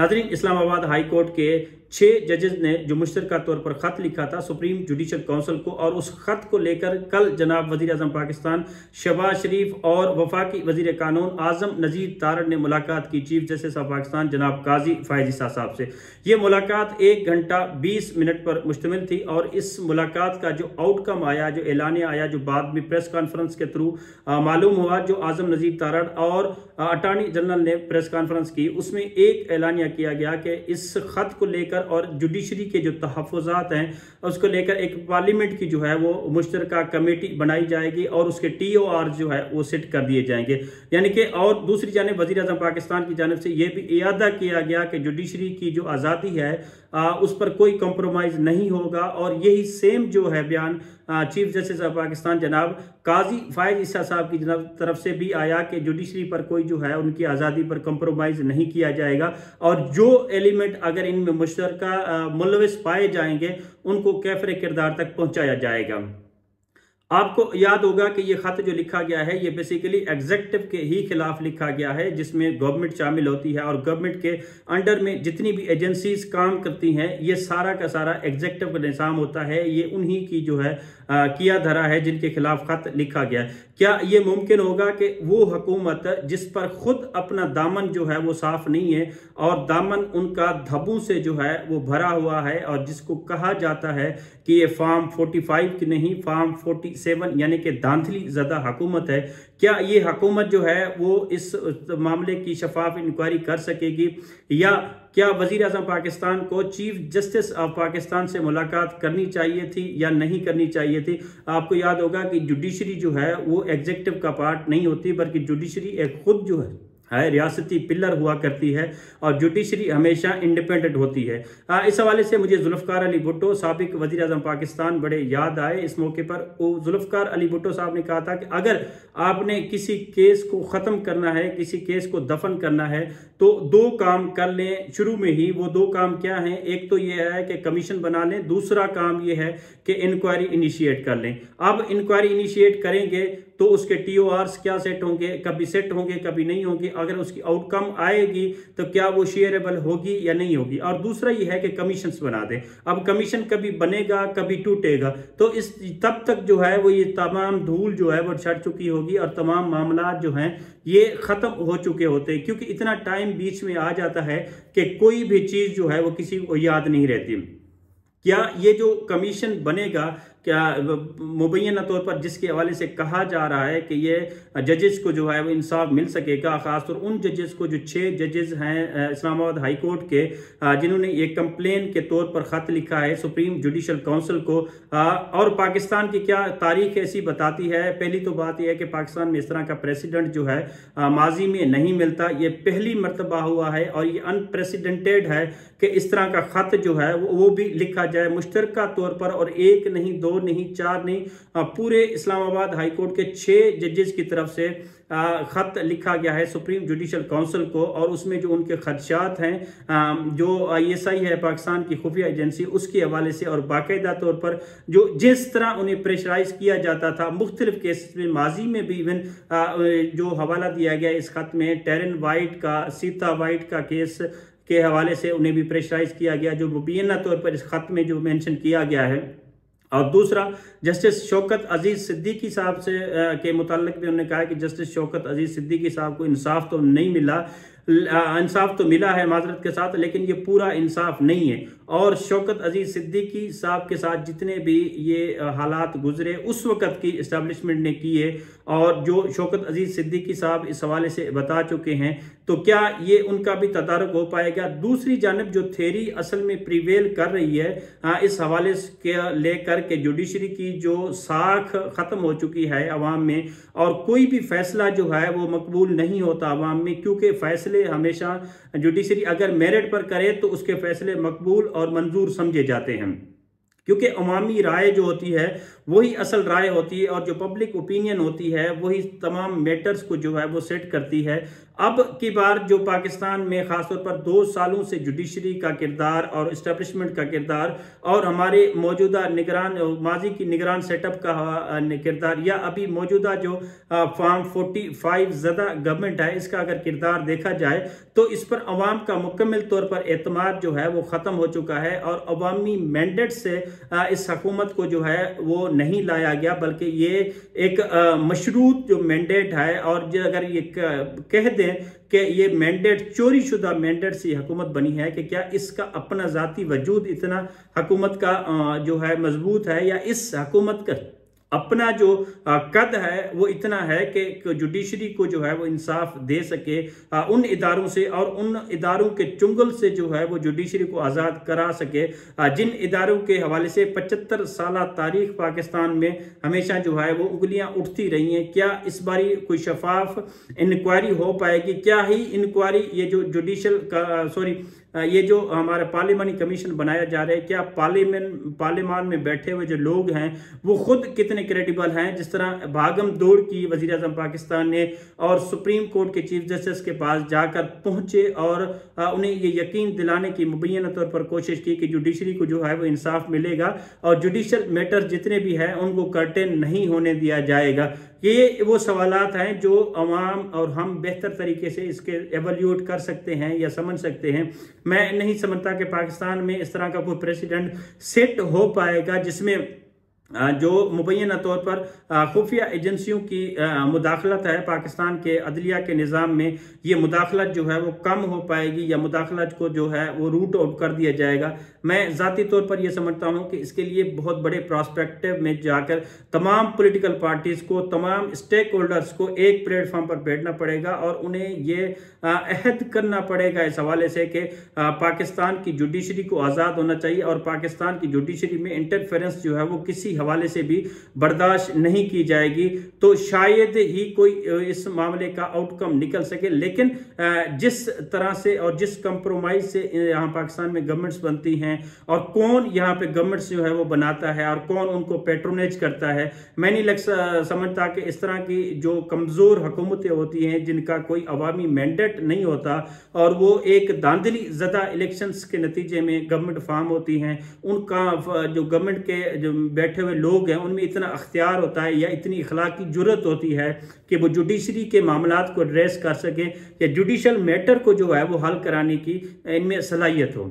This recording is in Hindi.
नाज़रीन, इस्लामाबाद हाई कोर्ट के 6 जजेस ने जो मुश्तरका तौर पर ख़त लिखा था सुप्रीम जुडिशल काउंसिल को, और उस ख़त को लेकर कल जनाब वज़ीर आज़म पाकिस्तान शहबाज शरीफ और वफाकी वज़ीर कानून आज़म नज़ीर तारड़ ने मुलाकात की चीफ जस्टिस ऑफ पाकिस्तान जनाब काजी फ़ायज़ ईसा साहब से। ये मुलाकात 1 घंटा 20 मिनट पर मुश्तमिल थी और इस मुलाकात का जो आउटकम आया, जो ऐलानिया आया, जो बाद में प्रेस कॉन्फ्रेंस के थ्रू मालूम हुआ, जो आज़म नज़ीर तारड़ और अटार्नी जनरल ने प्रेस कॉन्फ्रेंस की, उसमें एक ऐलानिया किया गया कि इस ख़त को लेकर और जुडिशरी के जो तहफ़्फ़ुज़ात हैं उसको लेकर एक पार्लियामेंट की जो है वो मुश्तरका कमेटी बनाई जाएगी और उसके TOR जो है वो सेट कर दिए जाएंगे। यानी कि और दूसरी जानिब वज़ीर आज़म पाकिस्तान की जानिब से ये भी इयादा किया गया कि जुडिशरी की जो आज़ादी है उस पर कोई कंप्रोमाइज़ नहीं होगा, और यही सेम जो है बयान चीफ जस्टिस ऑफ पाकिस्तान जनाब काजी फ़ायज़ ईसा साहब की तरफ से भी आया कि जुडिशरी पर कोई जो है उनकी आज़ादी पर कंप्रोमाइज़ नहीं किया जाएगा, और जो एलिमेंट अगर इनमें मुश्तरका मुलविस पाए जाएंगे उनको कैफ़रे किरदार तक पहुँचाया जाएगा। आपको याद होगा कि ये ख़त जो लिखा गया है ये बेसिकली एग्जीक्यूटिव के ही खिलाफ लिखा गया है, जिसमें गवर्नमेंट शामिल होती है और गवर्नमेंट के अंडर में जितनी भी एजेंसीज काम करती हैं ये सारा का सारा एग्जीक्यूटिव का निज़ाम होता है। ये उन्हीं की जो है किया धरा है जिनके खिलाफ ख़त लिखा गया है। क्या ये मुमकिन होगा कि वो हुकूमत जिस पर खुद अपना दामन जो है वो साफ नहीं है और दामन उनका धब्बों से जो है वो भरा हुआ है, और जिसको कहा जाता है कि ये फार्म 45 की नहीं फार्म 47 यानी कि धांधली ज़दा हुकूमत है, क्या ये हुकूमत जो है वो इस मामले की शफाफ इंक्वायरी कर सकेगी, या क्या वज़ीर आज़म पाकिस्तान को चीफ जस्टिस ऑफ पाकिस्तान से मुलाकात करनी चाहिए थी या नहीं करनी चाहिए थी? आपको याद होगा कि जुडिशरी जो है वो एग्जीक्यूटिव का पार्ट नहीं होती, बल्कि जुडिशरी एक खुद जो है रियासती पिलर हुआ करती है और जुडिशरी हमेशा इंडिपेंडेंट होती है। इस हवाले से मुझे जुल्फ़िकार अली भुट्टो साबिक वज़ीर आज़म पाकिस्तान बड़े याद आए। इस मौके पर जुल्फ़िकार अली भुट्टो साहब ने कहा था कि अगर आपने किसी केस को ख़त्म करना है, किसी केस को दफन करना है, तो 2 काम कर लें शुरू में ही। वो 2 काम क्या हैं? एक तो ये है कि कमीशन बना लें, दूसरा काम ये है कि इंक्वायरी इनिशिएट कर लें। अब इंक्वायरी इनिशिएट करेंगे तो उसके TORs क्या सेट होंगे, कभी सेट होंगे कभी नहीं होंगे, अगर उसकी आउटकम आएगी तो क्या वो शेयरेबल होगी या नहीं होगी, और दूसरा ये है कि कमीशंस बना दें। अब कमीशन कभी बनेगा कभी टूटेगा, तो इस तब तक जो है वो ये तमाम धूल जो है वो छट चुकी होगी और तमाम मामला जो हैं ये ख़त्म हो चुके होते हैं, क्योंकि इतना टाइम बीच में आ जाता है कि कोई भी चीज़ जो है वो किसी को याद नहीं रहती। क्या ये जो कमीशन बनेगा, क्या मुबैना तौर पर जिसके हवाले से कहा जा रहा है कि ये जजेस को जो है वो इंसाफ मिल सकेगा, ख़ासतौर उन जजेस को जो 6 जजेस हैं इस्लामाबाद हाई कोर्ट के, जिन्होंने ये कंप्लेन के तौर पर ख़त लिखा है सुप्रीम जुडिशल काउंसिल को, और पाकिस्तान की क्या तारीख ऐसी बताती है। पहली तो बात यह है कि पाकिस्तान में इस तरह का प्रेसिडेंट जो है माजी में नहीं मिलता, ये पहली मरतबा हुआ है और ये अनप्रेसिडेंटेड है कि इस तरह का ख़त जो है वो भी लिखा जाए मुश्तरका तौर पर, और 1 नहीं 2 नहीं 4 नहीं, पूरे इस्लामाबाद हाई कोर्ट के 6 जजेस की तरफ से ख़त लिखा गया है सुप्रीम जुडिशल काउंसिल को, और उसमें जो उनके खदशात हैं जो ISI है पाकिस्तान की खुफिया एजेंसी, उसके हवाले से, और बाकायदा तौर पर जो जिस तरह उन्हें प्रेशराइज किया जाता था मुख्तलिफ केसेस में, माजी में भी इवन जो हवाला दिया गया इस ख़त में टेरन वाइट का, सीता वाइट का केस के हवाले से उन्हें भी प्रेशराइज किया गया, जो मुबैना तौर पर इस ख़त में जो मेंशन किया गया है। और दूसरा जस्टिस शौकत अजीज़ सिद्दीकी साहब से के मुताल्लिक भी उन्होंने कहा कि जस्टिस शौकत अजीज़ सिद्दीकी साहब को इंसाफ तो नहीं मिला, इंसाफ तो मिला है माजरत के साथ, लेकिन ये पूरा इंसाफ नहीं है। और शौकत अजीज़ सिद्दीकी साहब के साथ जितने भी ये हालात गुजरे उस वक़्त की इस्टेब्लिशमेंट ने किए, और जो शौकत अजीज़ सिद्दीकी साहब इस हवाले से बता चुके हैं, तो क्या ये उनका भी तदारुक हो पाएगा? दूसरी जानब जो थ्योरी असल में प्रिवेल कर रही है इस हवाले के लेकर के जुडिशरी की जो साख ख़त्म हो चुकी है अवाम में, और कोई भी फैसला जो है वो मकबूल नहीं होता अवाम में, क्योंकि फ़ैसले हमेशा जुडिशरी अगर मेरिट पर करे तो उसके फैसले मकबूल और मंजूर समझे जाते हैं, क्योंकि अवामी राय जो होती है वही असल राय होती है, और जो पब्लिक ओपिनियन होती है वही तमाम मैटर्स को जो है वो सेट करती है। अब की बार जो पाकिस्तान में खासतौर पर 2 सालों से जुडिशरी का किरदार और इस्टेब्लिशमेंट का किरदार और हमारे मौजूदा निगरान माजी की निगरान सेटअप का किरदार या अभी मौजूदा जो फॉर्म 45 ज़दा गवर्नमेंट है इसका अगर किरदार देखा जाए तो इस पर अवाम का मुकम्मल तौर पर एतमाद जो है वो ख़त्म हो चुका है और अवामी मैंडेट से इस हुकूमत को जो है वो नहीं लाया गया, बल्कि ये एक मशरूत जो मैंडेट है और जो अगर ये कह दें कि ये मैंडेट चोरी शुदा मैंडेट से हुकूमत बनी है कि क्या इसका अपना ज़ाती वजूद इतना हुकूमत का जो है मजबूत है या इस हुकूमत का अपना जो कद है वो इतना है कि जुडिशरी को जो है वो इंसाफ दे सके उन इदारों से और उन इदारों के चुंगल से जो है वो जुडिशरी को आज़ाद करा सके, जिन इदारों के हवाले से 75 साल तारीख पाकिस्तान में हमेशा जो है वो उंगलियां उठती रही हैं। क्या इस बारी कोई शफाफ इंक्वायरी हो पाएगी? क्या ही इंक्वायरी ये जो जुडिशल ये जो हमारा पार्लिमानी कमीशन बनाया जा रहा है, क्या पार्लिमान में बैठे हुए जो लोग हैं वो खुद कितने क्रेडिबल हैं? जिस तरह भागम दौड़ की वज़ीर आज़म पाकिस्तान ने और सुप्रीम कोर्ट के चीफ जस्टिस के पास जाकर पहुंचे और उन्हें ये यकीन दिलाने की मुबैना तौर पर कोशिश की कि जुडिशरी को जो है वो इंसाफ मिलेगा और जुडिशल मैटर जितने भी हैं उनको कर्टेन नहीं होने दिया जाएगा। ये वो सवालात हैं जो अवाम और हम बेहतर तरीके से इसके एवल्यूट कर सकते हैं या समझ सकते हैं। मैं नहीं समझता कि पाकिस्तान में इस तरह का कोई प्रेसिडेंट सेट हो पाएगा जिसमें जो मुबैना तौर पर खुफिया एजेंसियों की मुदाखलत है पाकिस्तान के अदलिया के निज़ाम में, ये मुदाखलत जो है वो कम हो पाएगी या मुदाखलत को जो है वो रूट आउट कर दिया जाएगा। मैं ज़ाती तौर पर यह समझता हूँ कि इसके लिए बहुत बड़े प्रॉस्पेक्टिव में जाकर तमाम पॉलिटिकल पार्टीज़ को, तमाम स्टेक होल्डर्स को एक प्लेटफॉर्म पर बैठना पड़ेगा और उन्हें ये अहद करना पड़ेगा इस हवाले से कि पाकिस्तान की जुडिशरी को आज़ाद होना चाहिए और पाकिस्तान की जुडिशरी में इंटरफेरेंस जो है वो किसी हवाले से भी बर्दाश्त नहीं की जाएगी। तो शायद ही कोई इस मामले का आउटकम निकल सके, लेकिन जिस तरह से और जिस कंप्रोमाइज से यहाँ पाकिस्तान में गवर्नमेंट्स बनती हैं और कौन यहाँ पे गवर्नमेंट्स जो है वो बनाता है और कौन उनको पेट्रोनेज करता है, मैं नहीं समझता कि इस तरह की जो कमज़ोर हुकूमतें होती हैं जिनका कोई अवामी मैंडेट नहीं होता और वो एक धांधली ज़दा इलेक्शंस के नतीजे में गवर्नमेंट फॉर्म होती हैं, उनका जो गवर्नमेंट के जो बैठे हुए लोग हैं उनमें इतना अख्तियार होता है या इतनी इखलाकी जुर्रत होती है कि वो जुडिशरी के मामलात को एड्रेस कर सकें या जुडिशल मैटर को जो है वो हल कराने की इनमें सलाहियत हो।